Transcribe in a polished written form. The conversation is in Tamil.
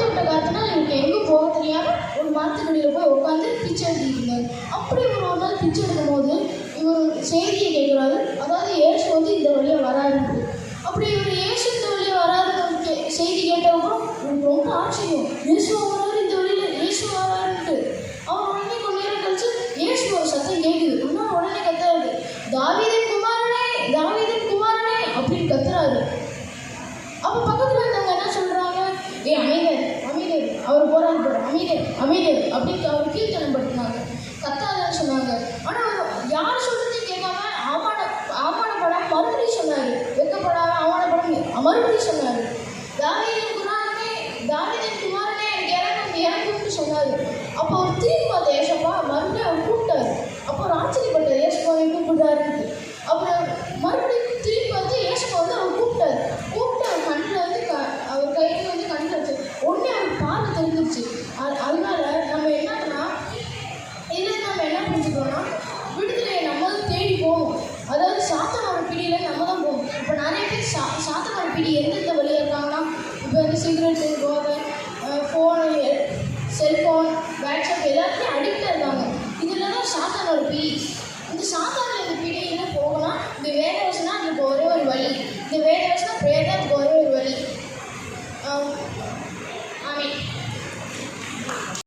துரத்தி விட்ட காரணத்தினால இவருக்கு எங்கே போக தெரியாமல் ஒரு மரத்துக்கடியில் போய் உட்காந்து பிச்சை எடுத்துக்கிட்டு இருந்தார். அப்படி ஒரு நாள் பிச்சை எடுக்கும் போது இவர் செய்தியை கேட்குறாரு. அதாவது இயேசு வந்து இந்த வழியாக வராருன்னு. அப்படி இவர் இயேசு இந்த வழியாக வராருன்னு செய்தி கேட்டவங்களும் இவருக்கு ரொம்ப ஆச்சரியம். இயேசு வராரு, இந்த வழியில் இயேசு வராருன்ட்டு. அவர் உடனே கொஞ்ச நேரம் கழிச்சு இயேசு ஒரு சத்தம் கேட்குது. ஆனால் உடனே கத்துறாரு, தாவீதின் குமாரனே, தாவீதின் குமாரனே அப்படின்னு கத்துறாரு. அப்போ பக்கத்தில் இருந்தவங்க என்ன சொல்கிறாங்க, அமைதர் அமைதர், அவர் போகிறாரு அமைதர் அமைதர் அப்படின்னு அவர் கீழ்த்தனப்படுத்தினாங்க, கத்தாதன்னு சொன்னாங்க. ஆனால் யார் சொல்கிறதையும் கேட்காம அவமானப்படாம மறுபடியும் சொன்னார். வெக்கப்படாம அவமானப்படாம மறுபடியும் சொன்னார், தாவீதின் குமாரனே, தாவீதின் குமாரனே எனக்கு இறங்கும்னு சொன்னார். அப்போ அவர் திரும்பி பார்த்த ஏசப்பா மறுபடியும் அவர் கூப்பிட்டாரு. அப்போ ஒரு ஆச்சரியப்பட்டார், ஏசப்பா கூப்பிட்டாருன்ட்டு. அப்புறம் மறுபடியும் திரும்பி பார்த்து ஏசப்பா வந்து அவர் கூப்பிட்டாரு. கூப்பிட்டு அவர் கண்ணில் வந்து அவர் கையில் வந்து கண்ணில் வச்சு உடனே அவர் பார்வை தெரிஞ்சிருச்சு. அதனால நம்ம என்னன்னா இதில் நம்ம என்ன புரிஞ்சுக்கணும்னா, விடுதலையை நம்ம தான் தேடி போகணும். அதாவது சாத்தானோட பிடியில் நம்ம தான் போகணும். இப்போ நிறைய பேர் சாத்தானோட பிடி எந்தெந்த வழியாக இருக்காங்கன்னா, இப்போ வந்து சிகரெட்டு, போதை,